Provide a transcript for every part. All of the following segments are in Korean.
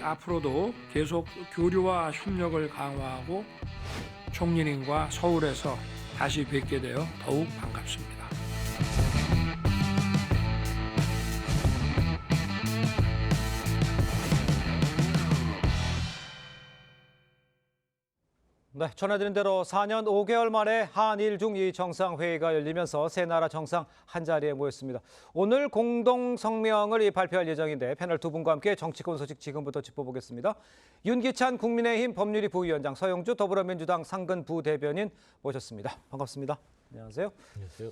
앞으로도 계속 교류와 협력을 강화하고 총리님과 서울에서 다시 뵙게 되어 더욱 반갑습니다. 네, 전해드린 대로 4년 5개월 만에 한일 중이 정상회의가 열리면서 세 나라 정상 한자리에 모였습니다. 오늘 공동 성명을 발표할 예정인데 패널 두 분과 함께 정치권 소식 지금부터 짚어보겠습니다. 윤기찬 국민의힘 법률위 부위원장, 서영주 더불어민주당 상근 부대변인 모셨습니다. 반갑습니다. 안녕하세요. 안녕하세요.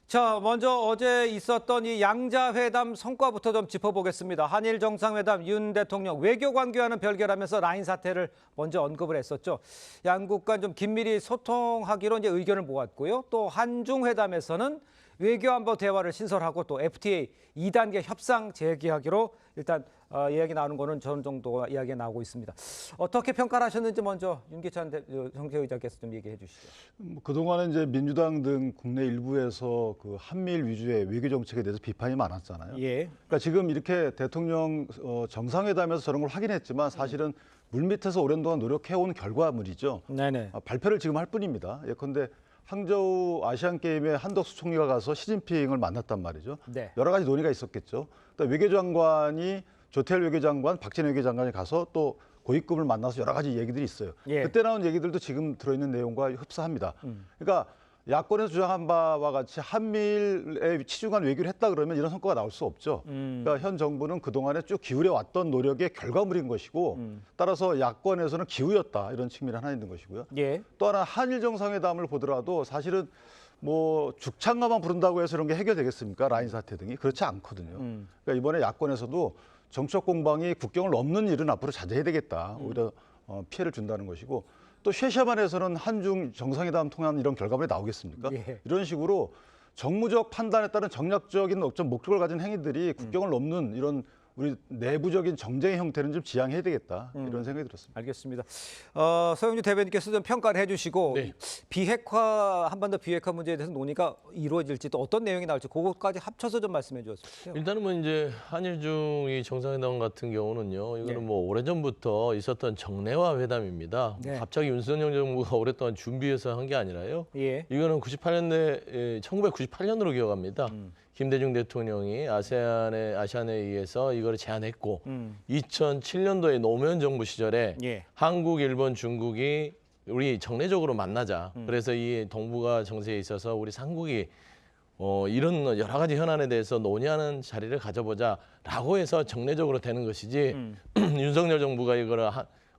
자, 먼저 어제 있었던 이 양자회담 성과부터 좀 짚어보겠습니다. 한일 정상회담 윤 대통령 외교관계와는 별개라면서 라인 사태를 먼저 언급을 했었죠. 양국 간 좀 긴밀히 소통하기로 이제 의견을 모았고요. 또 한중회담에서는 외교안보 대화를 신설하고 또 FTA 2단계 협상 재개하기로 일단 이야기 나오는 거는 전 정도 이야기가 나오고 있습니다. 어떻게 평가를 하셨는지 먼저 윤기찬 정책의장께서 좀 얘기해 주시죠. 그동안은 이제 민주당 등 국내 일부에서 그 한미일 위주의 외교 정책에 대해서 비판이 많았잖아요. 예. 그러니까 지금 이렇게 대통령 정상회담에서 저런 걸 확인했지만 사실은 물밑에서 오랜 동안 노력해온 결과물이죠. 네네. 발표를 지금 할 뿐입니다. 예컨대 항저우 아시안게임에 한덕수 총리가 가서 시진핑을 만났단 말이죠. 네. 여러 가지 논의가 있었겠죠. 외교장관이 조태열 외교장관, 박진영 외교장관이 가서 또 고위급을 만나서 여러 가지 얘기들이 있어요. 예. 그때 나온 얘기들도 지금 들어있는 내용과 흡사합니다. 그러니까 야권에서 주장한 바와 같이 한미일의 치중한 외교를 했다 그러면 이런 성과가 나올 수 없죠. 그러니까 현 정부는 그동안에 쭉 기울여왔던 노력의 결과물인 것이고 따라서 야권에서는 기우였다 이런 측면이 하나 있는 것이고요. 예. 또 하나 한일 정상회담을 보더라도 사실은 뭐 죽창가만 부른다고 해서 이런 게 해결되겠습니까? 라인 사태 등이 그렇지 않거든요. 그러니까 이번에 야권에서도 정치적 공방이 국경을 넘는 일은 앞으로 자제해야 되겠다. 오히려 피해를 준다는 것이고 또 쉐샤반에서는 한중 정상회담 통한 이런 결과물이 나오겠습니까? 예. 이런 식으로 정무적 판단에 따른 정략적인 어떤 목적을 가진 행위들이 국경을 넘는 이런 우리 내부적인 정쟁의 형태는 좀 지양해야 되겠다 이런 생각이 들었습니다. 알겠습니다. 서영주 대변인께서 좀 평가를 해주시고 네. 비핵화 한반도 비핵화 문제에 대해서 논의가 이루어질지 또 어떤 내용이 나올지 그것까지 합쳐서 좀 말씀해 주셨어요. 일단은 뭐 이제 한일 중이 정상회담 같은 경우는요, 이거는 네. 뭐 오래전부터 있었던 정례화 회담입니다. 네. 갑자기 윤석열 정부가 오랫동안 준비해서 한 게 아니라요. 예. 이거는 1998년으로 기억합니다. 김대중 대통령이 아시안회의에서 이거를 제안했고 2007년도에 노무현 정부 시절에 예. 한국, 일본, 중국이 우리 정례적으로 만나자. 그래서 이 동북아 정세에 있어서 우리 삼국이 이런 여러 가지 현안에 대해서 논의하는 자리를 가져보자라고 해서 정례적으로 되는 것이지 윤석열 정부가 이거를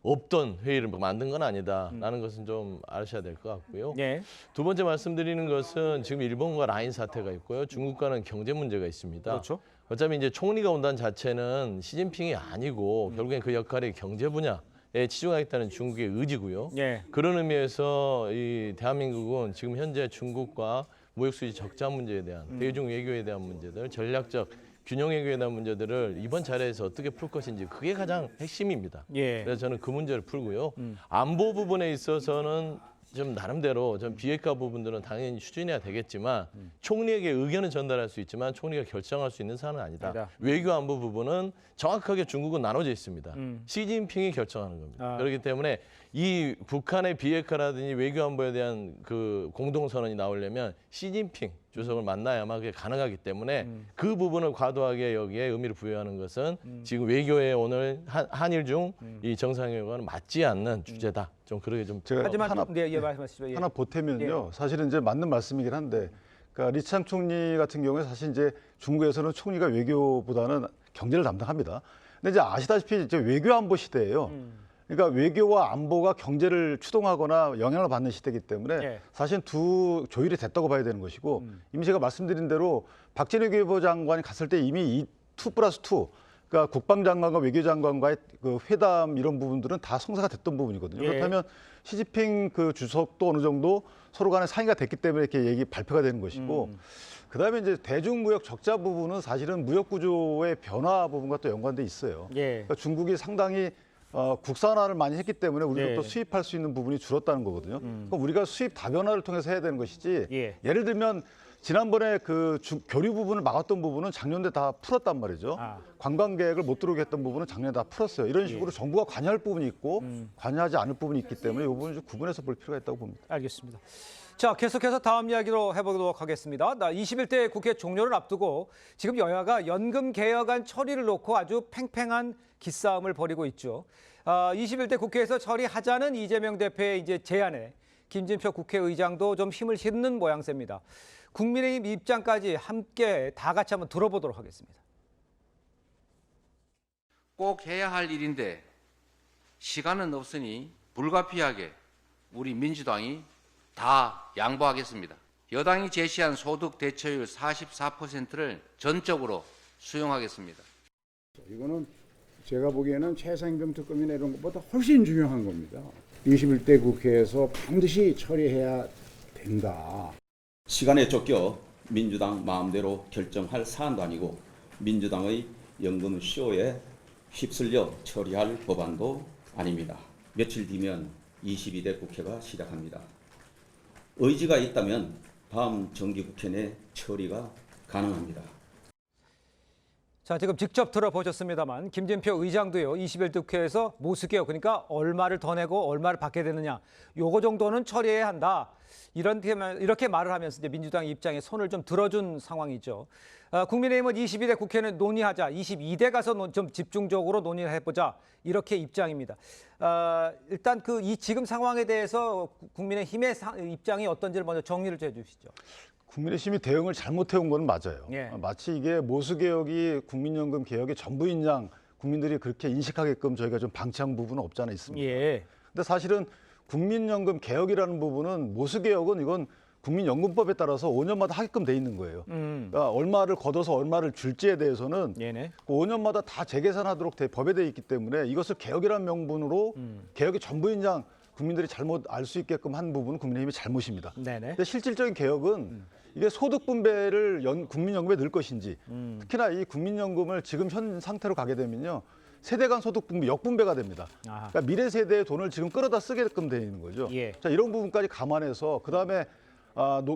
없던 회의를 만든 건 아니다라는 것은 좀 아셔야 될 것 같고요. 예. 두 번째 말씀드리는 것은 지금 일본과 라인 사태가 있고요. 중국과는 경제 문제가 있습니다. 그렇죠. 어차피 이제 총리가 온다는 자체는 시진핑이 아니고 결국엔 그 역할이 경제 분야에 치중하겠다는 중국의 의지고요. 예. 그런 의미에서 이 대한민국은 지금 현재 중국과 무역수지 적자 문제에 대한 대중 외교에 대한 문제들, 전략적 균형 외교에 대한 문제들을 이번 자리에서 어떻게 풀 것인지 그게 가장 핵심입니다. 예. 그래서 저는 그 문제를 풀고요. 안보 부분에 있어서는 좀 나름대로 좀 비핵화 부분들은 당연히 추진해야 되겠지만 총리에게 의견은 전달할 수 있지만 총리가 결정할 수 있는 사안은 아니다. 아니다. 외교 안보 부분은 정확하게 중국은 나눠져 있습니다. 시진핑이 결정하는 겁니다. 그렇기 때문에 이 북한의 비핵화라든지 외교 안보에 대한 그 공동선언이 나오려면 시진핑 주석을 만나야만 그게 가능하기 때문에 그 부분을 과도하게 여기에 의미를 부여하는 것은 지금 외교에 오늘 한일 중 이 정상회담과는 맞지 않는 주제다. 좀 그러게 좀. 제가 하지만 하나 네, 예, 말씀하시죠. 예. 하나 보태면요. 사실은 이제 맞는 말씀이긴 한데, 그러니까 리창 총리 같은 경우에 사실 이제 중국에서는 총리가 외교보다는 경제를 담당합니다. 근데 이제 아시다시피 이제 외교 안보 시대예요. 그러니까 외교와 안보가 경제를 추동하거나 영향을 받는 시대이기 때문에 예. 사실 두 조율이 됐다고 봐야 되는 것이고 이미 제가 말씀드린 대로 박진영 외교부 장관이 갔을 때 이미 이 2+2 그러니까 국방장관과 외교장관과의 그 회담 이런 부분들은 다 성사가 됐던 부분이거든요. 예. 그렇다면 시진핑 그 주석도 어느 정도 서로 간에 상의가 됐기 때문에 이렇게 발표가 되는 것이고 그다음에 이제 대중무역 적자 부분은 사실은 무역 구조의 변화 부분과 또 연관돼 있어요. 예. 그러니까 중국이 상당히 국산화를 많이 했기 때문에 우리도 네. 또 수입할 수 있는 부분이 줄었다는 거거든요. 그럼 우리가 수입 다변화를 통해서 해야 되는 것이지 예. 예를 들면 지난번에 교류 부분을 막았던 부분은 작년에 다 풀었단 말이죠. 관광객을 못 들어오게 했던 부분은 작년에 다 풀었어요. 이런 식으로 정부가 관여할 부분이 있고 관여하지 않을 부분이 있기 때문에 이 부분을 좀 구분해서 볼 필요가 있다고 봅니다. 알겠습니다. 자, 계속해서 다음 이야기로 해보도록 하겠습니다. 21대 국회 종료를 앞두고 지금 여야가 연금 개혁안 처리를 놓고 아주 팽팽한 기싸움을 벌이고 있죠. 21대 국회에서 처리하자는 이재명 대표의 이제 제안에 김진표 국회의장도 좀 힘을 실는 모양새입니다. 국민의힘 입장까지 함께 다 같이 한번 들어보도록 하겠습니다. 꼭 해야 할 일인데 시간은 없으니 불가피하게 우리 민주당이 다 양보하겠습니다. 여당이 제시한 소득 대체율 44%를 전적으로 수용하겠습니다. 이거는 제가 보기에는 최저임금 특검이나 이런 것보다 훨씬 중요한 겁니다. 21대 국회에서 반드시 처리해야 된다. 시간에 쫓겨 민주당 마음대로 결정할 사안도 아니고 민주당의 연금 쇼에 휩쓸려 처리할 법안도 아닙니다. 며칠 뒤면 22대 국회가 시작합니다. 의지가 있다면 다음 정기국회 내 처리가 가능합니다. 자, 지금 직접 들어보셨습니다만 김진표 의장도요. 21대 국회에서 모수개혁, 그러니까 얼마를 더 내고 얼마를 받게 되느냐, 요거 정도는 처리해야 한다. 이렇게 말을 하면서 이제 민주당 입장에 손을 좀 들어준 상황이죠. 국민의힘은 22대 국회는 논의하자, 22대 가서 좀 집중적으로 논의를 해보자, 이렇게 입장입니다. 일단 이 지금 상황에 대해서 국민의힘의 입장이 어떤지를 먼저 정리를 좀 해주시죠. 국민의힘이 대응을 잘못해온 건 맞아요. 예. 마치 이게 모수개혁이 국민연금 개혁의 전부인 양 국민들이 그렇게 인식하게끔 저희가 좀 방치한 부분은 없지 않아 있습니다. 예. 근데 사실은 국민연금 개혁이라는 부분은 모수개혁은 이건 국민연금법에 따라서 5년마다 하게끔 돼 있는 거예요. 그러니까 얼마를 걷어서 얼마를 줄지에 대해서는 네네. 그 5년마다 다 재계산하도록 법에 돼 있기 때문에 이것을 개혁이라는 명분으로 개혁의 전부인 양 국민들이 잘못 알 수 있게끔 한 부분은 국민의힘의 잘못입니다. 네네. 근데 실질적인 개혁은 이게 소득 분배를 국민연금에 넣을 것인지 특히나 이 국민연금을 지금 현 상태로 가게 되면요. 세대 간 소득 분배, 역분배가 됩니다. 그러니까 미래 세대의 돈을 지금 끌어다 쓰게끔 되어 있는 거죠. 예. 자, 이런 부분까지 감안해서 그다음에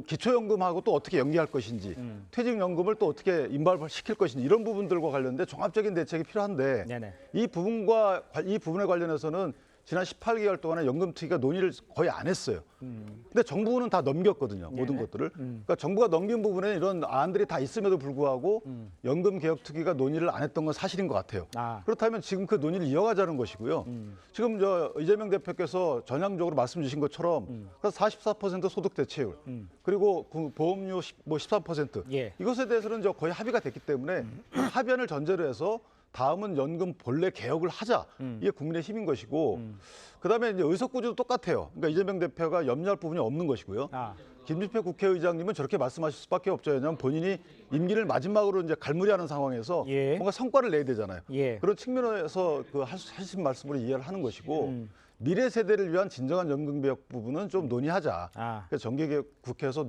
기초연금하고 또 어떻게 연계할 것인지 퇴직연금을 또 어떻게 인발시킬 것인지 이런 부분들과 관련된 종합적인 대책이 필요한데 네네. 이 부분에 관련해서는 지난 18개월 동안에 연금특위가 논의를 거의 안 했어요. 근데 정부는 다 넘겼거든요. 모든 것들을. 그러니까 정부가 넘긴 부분에 이런 안들이 다 있음에도 불구하고 연금개혁특위가 논의를 안 했던 건 사실인 것 같아요. 그렇다면 지금 그 논의를 이어가자는 것이고요. 지금 이재명 대표께서 전향적으로 말씀 주신 것처럼 44% 소득 대체율 그리고 보험료 13% 예. 이것에 대해서는 거의 합의가 됐기 때문에 합의안을 전제로 해서 다음은 연금 본래 개혁을 하자. 이게 국민의 힘인 것이고 그다음에 이제 의석구조도 똑같아요. 그러니까 이재명 대표가 염려할 부분이 없는 것이고요. 김진표 국회의장님은 저렇게 말씀하실 수밖에 없죠. 왜냐하면 본인이 임기를 마지막으로 이제 갈무리하는 상황에서 예. 뭔가 성과를 내야 되잖아요. 예. 그런 측면에서 하신 말씀으로 이해를 하는 것이고 미래 세대를 위한 진정한 연금 개혁 부분은 좀 논의하자. 그래서 정기개혁 국회에서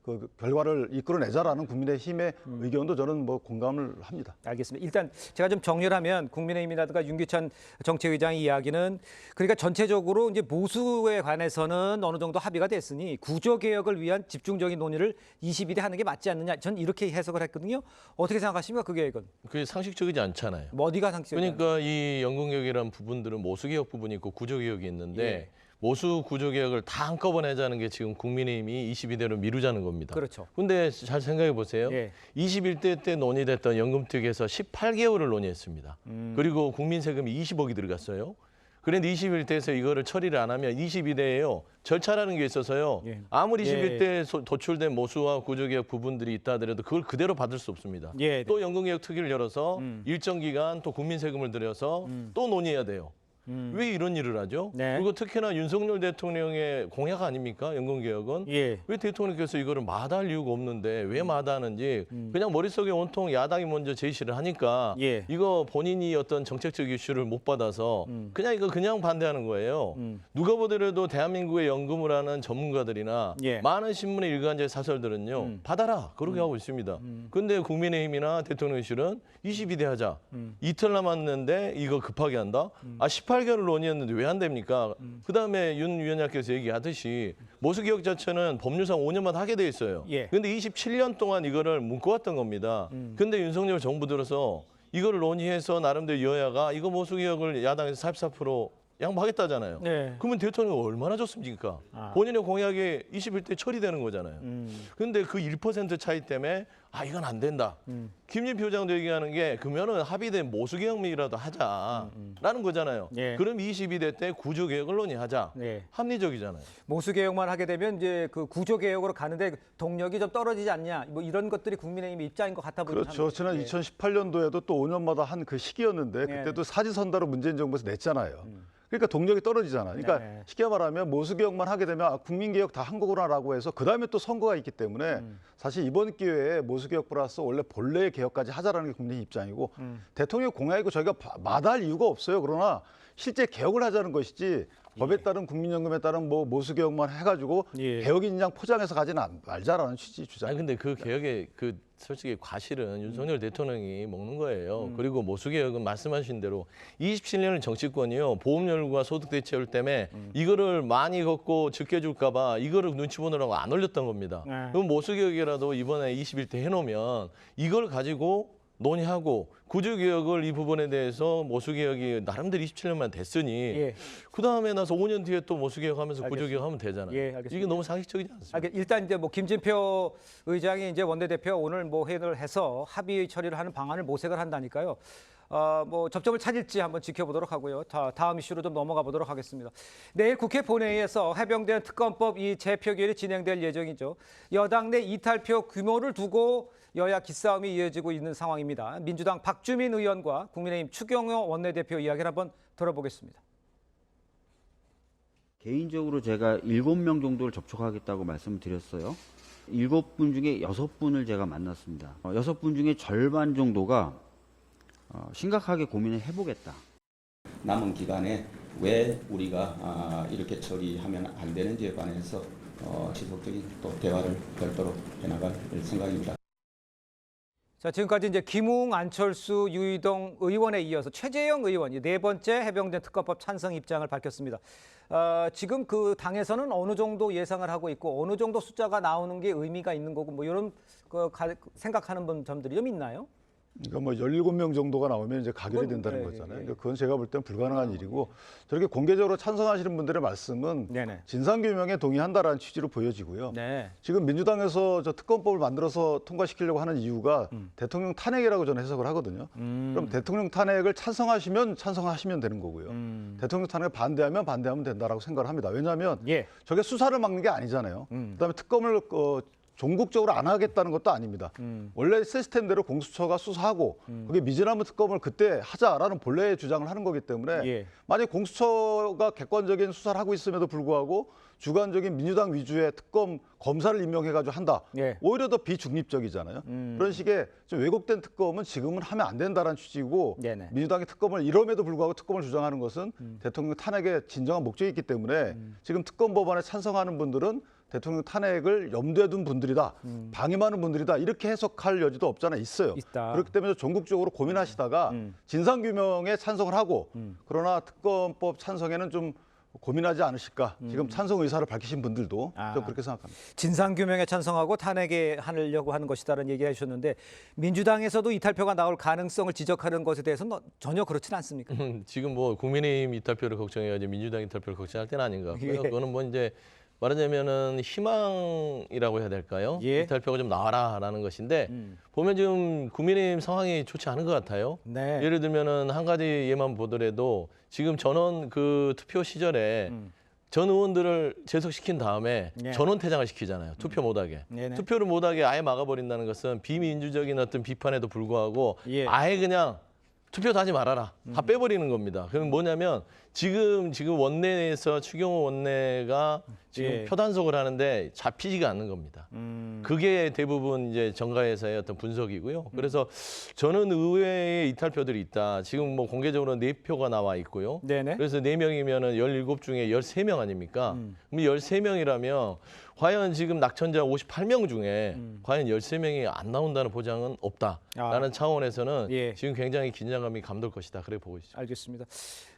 그 결과를 이끌어내자라는 국민의힘의 의견도 저는 공감을 합니다. 알겠습니다. 일단 제가 좀 정리를 하면 국민의힘이라든가 윤기찬 정책위장의 이야기는 그러니까 전체적으로 이제 모수에 관해서는 어느 정도 합의가 됐으니 구조 개혁을 위한 집중적인 논의를 22대 하는 게 맞지 않느냐. 전 이렇게 해석을 했거든요. 어떻게 생각하십니까? 그 계획은? 그게 상식적이지 않잖아요. 어디가 상식적이냐? 그러니까 이 연금개혁이라는 부분들은 모수개혁 부분이 있고 구조개혁이 있는데 예. 모수 구조개혁을 다 한꺼번에 하자는 게 지금 국민의힘이 22대로 미루자는 겁니다. 그렇죠. 근데 잘 생각해 보세요. 예. 21대 때 논의됐던 연금특위에서 18개월을 논의했습니다. 그리고 국민 세금이 20억이 들어갔어요. 그런데 21대에서 이거를 처리를 안 하면 22대에요. 절차라는 게 있어서요. 예. 아무리 예. 21대에 도출된 모수와 구조개혁 부분들이 있다 하더라도 그걸 그대로 받을 수 없습니다. 예. 또 연금개혁 특위를 열어서 일정 기간 또 국민 세금을 들여서 또 논의해야 돼요. 왜 이런 일을 하죠? 네. 그리고 특히나 윤석열 대통령의 공약 아닙니까? 연금개혁은. 예. 왜 대통령께서 이거를 마다할 이유가 없는데 왜 마다하는지 그냥 머릿속에 온통 야당이 먼저 제시를 하니까 예. 이거 본인이 어떤 정책적 이슈를 못 받아서 그냥 반대하는 거예요. 누가 보더라도 대한민국의 연금을 하는 전문가들이나 예. 많은 신문의 일간지 사설들은요. 받아라. 그렇게 하고 있습니다. 근데 국민의힘이나 대통령실은 22대 하자. 이틀 남았는데 이거 급하게 한다. 18 18개월 논의했는데 왜 안 됩니까? 그다음에 윤 위원장께서 얘기하듯이 모수개혁 자체는 법률상 5년마다 하게 돼 있어요. 예. 근데 27년 동안 이거를 묶어왔던 겁니다. 근데 윤석열 정부 들어서 이거를 논의해서 나름대로 여야가 이거 모수개혁을 야당에서 44% 양보하겠다잖아요. 네. 그러면 대통령이 얼마나 좋습니까? 본인의 공약이 21대 처리되는 거잖아요. 근데 그 1% 차이 때문에 이건 안 된다. 김진표 부장도 얘기하는 게 그러면은 합의된 모수개혁이라도 하자라는 거잖아요. 예. 그럼 22대 때 구조개혁을 논의하자. 네. 합리적이잖아요. 모수개혁만 하게 되면 이제 그 구조개혁으로 가는데 동력이 좀 떨어지지 않냐. 뭐 이런 것들이 국민의힘의 입장인 것 같아 보입니다. 그렇죠. 지난 2018년도에도 또 5년마다 한 그 시기였는데 네. 그때도 사지선다로 문재인 정부에서 냈잖아요. 그러니까 동력이 떨어지잖아. 그러니까 네. 쉽게 말하면 모수개혁만 하게 되면 국민개혁 다 한 거구나라고 해서 그다음에 또 선거가 있기 때문에 사실 이번 기회에 모수개혁 플러스 원래 본래의 개혁까지 하자라는 게 국민의 입장이고 대통령 공약이고 저희가 마다할 이유가 없어요. 그러나 실제 개혁을 하자는 것이지 법에 따른 국민연금에 따른 뭐 모수개혁만 해가지고 예. 개혁인 양 포장해서 가지는 말자라는 취지 주장. 아니 근데 그 개혁의 그 솔직히 과실은 윤석열 대통령이 먹는 거예요. 그리고 모수개혁은 말씀하신 대로 27년을 정치권이요 보험료과 소득 대체율 때문에 이거를 많이 걷고 적게 줄까봐 이거를 눈치 보느라고 안 올렸던 겁니다. 네. 그럼 모수개혁이라도 이번에 21대 해놓으면 이걸 가지고 논의하고 구조개혁을 이 부분에 대해서 모수개혁이 나름대로 27년만 됐으니 예. 그다음에 나서 5년 뒤에 또 모수개혁하면서 알겠습니다. 구조개혁하면 되잖아요. 예, 알겠습니다. 이게 너무 상식적이지 않습니까? 일단 이제 뭐 김진표 의장이 이제 원내대표 오늘 뭐 회의를 해서 합의 처리를 하는 방안을 모색을 한다니까요. 뭐 접점을 찾을지 한번 지켜보도록 하고요. 다음 이슈로 좀 넘어가 보도록 하겠습니다. 내일 국회 본회의에서 해병대 특검법 이 재표결이 진행될 예정이죠. 여당 내 이탈표 규모를 두고 여야 기싸움이 이어지고 있는 상황입니다. 민주당 박주민 의원과 국민의힘 추경호 원내대표 이야기를 한번 들어보겠습니다. 개인적으로 제가 7명 정도를 접촉하겠다고 말씀을 드렸어요. 7분 중에 6분을 제가 만났습니다. 6분 중에 절반 정도가 심각하게 고민을 해보겠다. 남은 기간에 왜 우리가 이렇게 처리하면 안 되는지에 관해서 지속적인 또 대화를 별도로 해나갈 생각입니다. 자, 지금까지 이제 김웅, 안철수, 유이동 의원에 이어서 최재형 의원이 네 번째 해병대 특검법 찬성 입장을 밝혔습니다. 지금 그 당에서는 어느 정도 예상을 하고 있고 어느 정도 숫자가 나오는 게 의미가 있는 거고 뭐 이런 생각하는 점들이 좀 있나요? 그러니까 뭐 17명 정도가 나오면 이제 가결이 그건, 된다는 네, 거잖아요. 네. 그러니까 그건 제가 볼 땐 불가능한 일이고 저렇게 공개적으로 찬성하시는 분들의 말씀은 네네. 진상규명에 동의한다라는 취지로 보여지고요. 네. 지금 민주당에서 저 특검법을 만들어서 통과시키려고 하는 이유가 대통령 탄핵이라고 저는 해석을 하거든요. 그럼 대통령 탄핵을 찬성하시면 되는 거고요. 대통령 탄핵을 반대하면 된다라고 생각을 합니다. 왜냐하면 예. 저게 수사를 막는 게 아니잖아요. 그다음에 특검을 종국적으로 안 하겠다는 것도 아닙니다. 원래 시스템대로 공수처가 수사하고 그게 미진하면 특검을 그때 하자라는 본래의 주장을 하는 거기 때문에 예. 만약 공수처가 객관적인 수사를 하고 있음에도 불구하고 주관적인 민주당 위주의 특검 검사를 임명해가지고 한다. 예. 오히려 더 비중립적이잖아요. 그런 식의 좀 왜곡된 특검은 지금은 하면 안 된다는 취지고 네네. 민주당이 특검을 이럼에도 불구하고 특검을 주장하는 것은 대통령 탄핵의 진정한 목적이 있기 때문에 지금 특검 법안에 찬성하는 분들은 대통령 탄핵을 염두에 둔 분들이다. 방임하는 분들이다. 이렇게 해석할 여지도 없잖아 있어요. 있다. 그렇기 때문에 전국적으로 고민하시다가 진상규명에 찬성을 하고 그러나 특검법 찬성에는 좀 고민하지 않으실까. 지금 찬성 의사를 밝히신 분들도 좀 그렇게 생각합니다. 진상규명에 찬성하고 탄핵에 하려고 하는 것이다라는 얘기를 해주셨는데 민주당에서도 이탈표가 나올 가능성을 지적하는 것에 대해서는 전혀 그렇지는 않습니까? 지금 뭐 국민의힘 이탈표를 걱정해야지 민주당 이탈표를 걱정할 때는 아닌 것 같고요. 예. 그거는 뭐 이제 말하자면은 희망이라고 해야 될까요? 예. 이탈표가 좀 나와라라는 것인데 보면 지금 국민의힘 상황이 좋지 않은 것 같아요. 네. 예를 들면은 한 가지 예만 보더라도 지금 전원 그 투표 시절에 전 의원들을 제석시킨 다음에 예. 전원 퇴장을 시키잖아요. 투표 못하게. 네네. 투표를 못하게 아예 막아버린다는 것은 비민주적인 어떤 비판에도 불구하고 예. 아예 그냥 투표도 하지 말아라. 다 빼버리는 겁니다. 그럼 뭐냐면 지금 원내에서 추경호 원내가 지금 예. 표단속을 하는데 잡히지가 않는 겁니다. 그게 대부분 이제 정가에서의 어떤 분석이고요. 그래서 저는 의외의 이탈표들이 있다. 지금 뭐 공개적으로 4표가 나와 있고요. 네네. 그래서 4명이면은 17 중에 13명 아닙니까? 그럼 13명이라면 과연 지금 낙천자 58명 중에 과연 13명이 안 나온다는 보장은 없다라는 차원에서는 예. 지금 굉장히 긴장감이 감돌 것이다. 그렇게 보고 있습니다. 알겠습니다.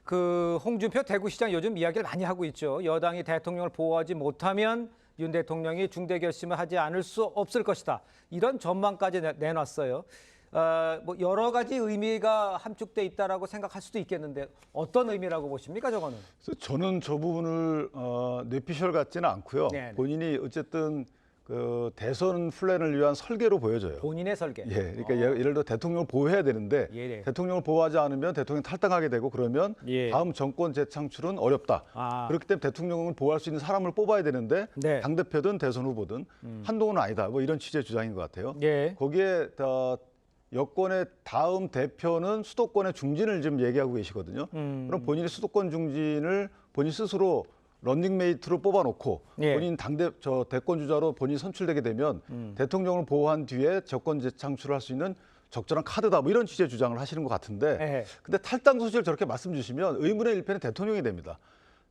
그 홍준표 대구시장 요즘 이야기를 많이 하고 있죠. 여당이 대통령을 보호하지 못하면 윤 대통령이 중대 결심을 하지 않을 수 없을 것이다. 이런 전망까지 내놨어요. 뭐 여러 가지 의미가 함축돼 있다라고 생각할 수도 있겠는데 어떤 의미라고 보십니까, 저거는? 그래서 저는 저 부분을 뇌피셜 같지는 않고요. 네네. 본인이 어쨌든 그 대선 플랜을 위한 설계로 보여져요. 본인의 설계. 예, 그러니까 예를 들어 대통령을 보호해야 되는데 예. 대통령을 보호하지 않으면 대통령이 탈당하게 되고 그러면 예. 다음 정권 재창출은 어렵다. 그렇기 때문에 대통령을 보호할 수 있는 사람을 뽑아야 되는데 네. 당대표든 대선 후보든 한동훈은 아니다. 뭐 이런 취지의 주장인 것 같아요. 예. 거기에 여권의 다음 대표는 수도권의 중진을 지금 얘기하고 계시거든요. 그럼 본인이 수도권 중진을 본인 스스로 런닝메이트로 뽑아놓고 예. 본인 대권 주자로 본인이 선출되게 되면 대통령을 보호한 뒤에 정권 재창출을 할 수 있는 적절한 카드다. 뭐 이런 취지의 주장을 하시는 것 같은데 예. 근데 탈당 소식을 저렇게 말씀 주시면 의문의 일패는 대통령이 됩니다.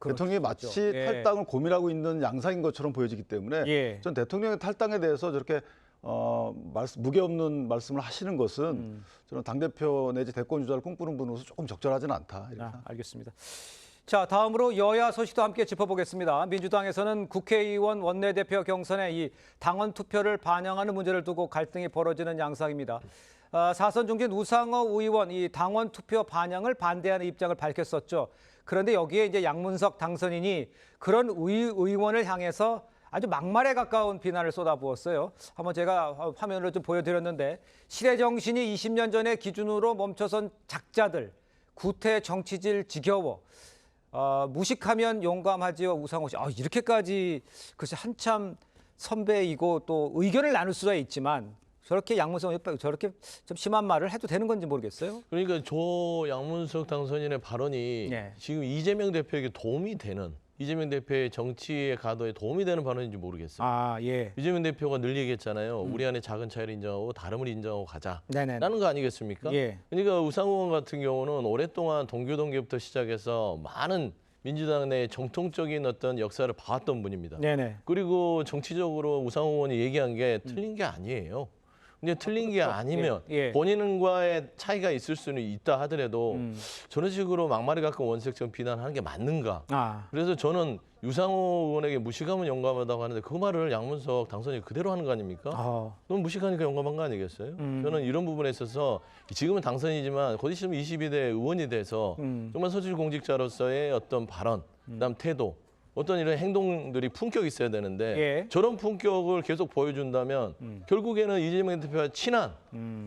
대통령이 마치 예. 탈당을 고민하고 있는 양상인 것처럼 보여지기 때문에 예. 전 대통령의 탈당에 대해서 저렇게 무게 없는 말씀을 하시는 것은 저는 당대표 내지 대권 주자를 꿈꾸는 분으로서 조금 적절하지는 않다. 이렇게 알겠습니다. 자, 다음으로 여야 소식도 함께 짚어보겠습니다. 민주당에서는 국회의원 원내대표 경선에 이 당원 투표를 반영하는 문제를 두고 갈등이 벌어지는 양상입니다. 사선 중진 우상호 의원 이 당원 투표 반영을 반대하는 입장을 밝혔었죠. 그런데 여기에 이제 양문석 당선인이 그런 의원을 향해서 아주 막말에 가까운 비난을 쏟아부었어요. 한번 제가 화면으로 좀 보여드렸는데 실의 정신이 20년 전의 기준으로 멈춰선 작자들, 구태 정치질 지겨워. 무식하면 용감하지요 우상호 씨. 이렇게까지 글쎄 한참 선배이고 또 의견을 나눌 수가 있지만 저렇게 양문석 의원 저렇게 좀 심한 말을 해도 되는 건지 모르겠어요. 그러니까 양문석 당선인의 발언이 네. 지금 이재명 대표에게 도움이 되는 이재명 대표의 정치의 가도에 도움이 되는 발언인지 모르겠어요. 예. 이재명 대표가 늘 얘기했잖아요. 우리 안에 작은 차이를 인정하고 다름을 인정하고 가자. 네네. 라는 거 아니겠습니까? 예. 그러니까 우상호 의원 같은 경우는 오랫동안 동교동계부터 시작해서 많은 민주당 내 정통적인 어떤 역사를 봐왔던 분입니다. 네네. 그리고 정치적으로 우상호 의원이 얘기한 게 틀린 게 아니에요. 근데 틀린 게 아니면 예. 본인과의 차이가 있을 수는 있다 하더라도 저런 식으로 막말에 가까운 원색적 비난하는 게 맞는가? 그래서 저는 유상호 의원에게 무식하면 용감하다고 하는데 그 말을 양문석 당선인이 그대로 하는 거 아닙니까? 너무 무식하니까 용감한 거 아니겠어요? 저는 이런 부분에 있어서 지금은 당선이지만 곧 있으면 22대 의원이 돼서 정말 소질 공직자로서의 어떤 발언, 그다음 태도, 어떤 이런 행동들이 품격이 있어야 되는데 예. 저런 품격을 계속 보여준다면 결국에는 이재명 대표와 친한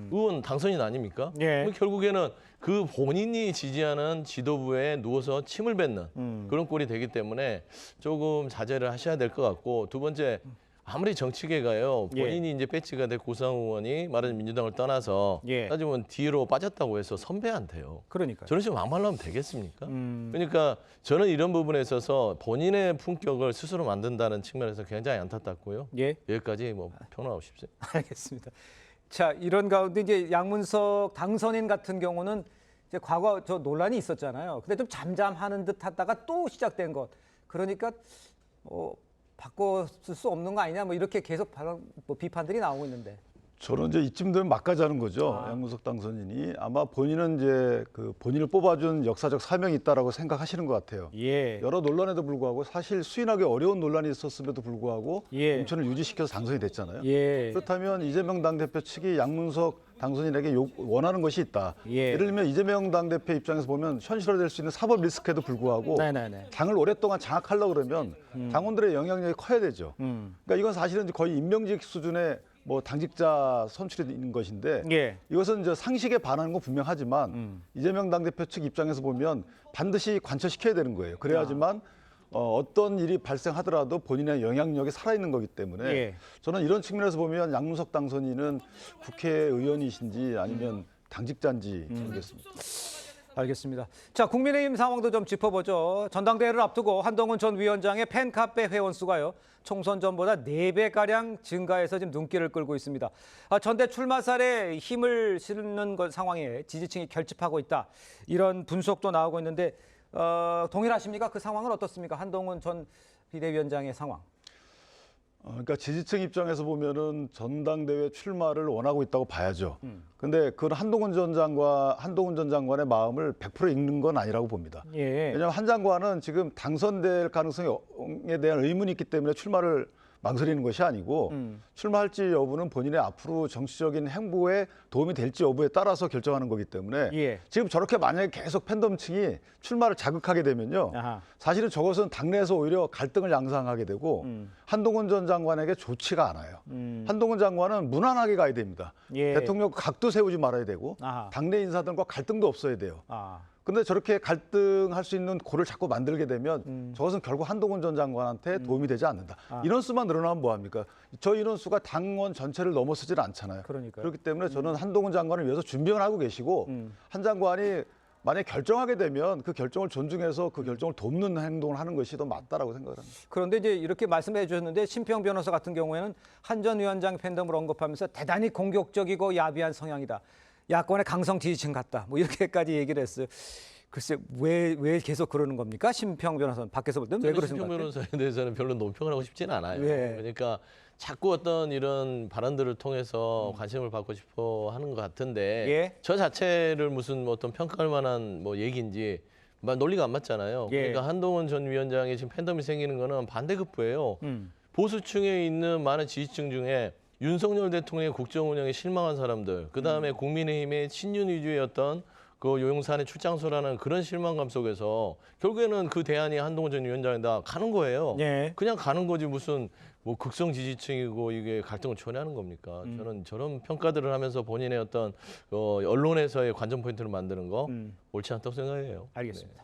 의원 당선인 아닙니까? 예. 그럼 결국에는 그 본인이 지지하는 지도부에 누워서 침을 뱉는 그런 꼴이 되기 때문에 조금 자제를 하셔야 될 것 같고 두 번째 아무리 정치계가요 본인이 이제 배치가 돼 고상호 의원이 말하자면 민주당을 떠나서 예. 따지면 뒤로 빠졌다고 해서 선배한테요. 그러니까. 저런 식으로 막말로 하면 되겠습니까? 그러니까 저는 이런 부분에 있어서 본인의 품격을 스스로 만든다는 측면에서 굉장히 안타깝고요. 예. 여기까지 뭐 평론하십시오. 알겠습니다. 자, 이런 가운데 이제 양문석 당선인 같은 경우는 이제 과거 저 논란이 있었잖아요. 근데 좀 잠잠하는 듯 하다가 또 시작된 것. 그러니까 바꿔 쓸 수 없는 거 아니냐 뭐 이렇게 계속 비판들이 나오고 있는데. 저는 이제 이쯤 되면 막가자는 거죠. 양문석 당선인이 아마 본인은 이제 그 본인을 뽑아준 역사적 사명이 있다라고 생각하시는 것 같아요. 예. 여러 논란에도 불구하고 사실 수인하기 어려운 논란이 있었음에도 불구하고 예. 공천을 유지시켜서 당선이 됐잖아요. 예. 그렇다면 이재명 당대표 측이 양문석 당선인에게 원하는 것이 있다. 예. 예를 들면 이재명 당대표 입장에서 보면 현실화될 수 있는 사법 리스크에도 불구하고 네네네. 당을 오랫동안 장악하려고 그러면 당원들의 영향력이 커야 되죠. 그러니까 이건 사실은 거의 임명직 수준의 뭐 당직자 선출이 있는 것인데 예. 이것은 이제 상식에 반하는 건 분명하지만 이재명 당대표 측 입장에서 보면 반드시 관철시켜야 되는 거예요. 그래야지만 어떤 일이 발생하더라도 본인의 영향력이 살아있는 거기 때문에 예. 저는 이런 측면에서 보면 양문석 당선인은 국회의원이신지 아니면 당직자인지 모르겠습니다. 알겠습니다. 자, 국민의힘 상황도 좀 짚어보죠. 전당대회를 앞두고 한동훈 전 위원장의 팬카페 회원 수가요. 총선 전보다 4배가량 증가해서 지금 눈길을 끌고 있습니다. 전대 출마설에 힘을 실는 상황에 지지층이 결집하고 있다. 이런 분석도 나오고 있는데 동일하십니까? 그 상황은 어떻습니까? 한동훈 전 비대위원장의 상황. 그러니까 지지층 입장에서 보면은 전당대회 출마를 원하고 있다고 봐야죠. 근데 그건 한동훈 전 장관의 마음을 100% 읽는 건 아니라고 봅니다. 예. 왜냐하면 한 장관은 지금 당선될 가능성에 대한 의문이 있기 때문에 출마를 망설이는 것이 아니고 출마할지 여부는 본인의 앞으로 정치적인 행보에 도움이 될지 여부에 따라서 결정하는 거기 때문에 예. 지금 저렇게 만약에 계속 팬덤층이 출마를 자극하게 되면요. 아하. 사실은 저것은 당내에서 오히려 갈등을 양상하게 되고 한동훈 전 장관에게 좋지가 않아요. 한동훈 장관은 무난하게 가야 됩니다. 예. 대통령 각도 세우지 말아야 되고 아하. 당내 인사들과 갈등도 없어야 돼요. 아. 근데 저렇게 갈등할 수 있는 고를 자꾸 만들게 되면 저것은 결국 한동훈 전 장관한테 도움이 되지 않는다. 인원수만 늘어나면 뭐합니까? 저 인원수가 당원 전체를 넘어서질 않잖아요. 그러니까요. 그렇기 때문에 저는 한동훈 장관을 위해서 준비를 하고 계시고 한 장관이 만약에 결정하게 되면 그 결정을 존중해서 그 결정을 돕는 행동을 하는 것이 더 맞다라고 생각을 합니다. 그런데 이제 이렇게 말씀해 주셨는데 심평 변호사 같은 경우에는 한 전 위원장 팬덤을 언급하면서 대단히 공격적이고 야비한 성향이다. 야권의 강성 지지층 같다. 뭐 이렇게까지 얘기를 했어요. 글쎄 왜 계속 그러는 겁니까? 심평 변호사는 밖에서 볼 때는 왜 그러신 것 심평 같아요? 변호사에 대해서는 별로 논평을 하고 싶지는 않아요. 예. 그러니까 자꾸 어떤 이런 발언들을 통해서 관심을 받고 싶어 하는 것 같은데 예. 저 자체를 무슨 어떤 평가할 만한 뭐 얘기인지 논리가 안 맞잖아요. 예. 그러니까 한동훈 전 위원장이 지금 팬덤이 생기는 거는 반대급부예요. 보수층에 있는 많은 지지층 중에 윤석열 대통령의 국정 운영에 실망한 사람들, 그 다음에 국민의힘의 친윤 위주의 어떤 그 요용산의 출장소라는 그런 실망감 속에서 결국에는 그 대안이 한동훈 전 위원장이다 가는 거예요. 예. 그냥 가는 거지 무슨 뭐 극성 지지층이고 이게 갈등을 초래하는 겁니까? 저는 저런 평가들을 하면서 본인의 어떤 언론에서의 관전 포인트를 만드는 거 옳지 않다고 생각해요. 알겠습니다.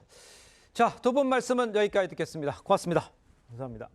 자, 두 분 말씀은 여기까지 듣겠습니다. 고맙습니다. 감사합니다.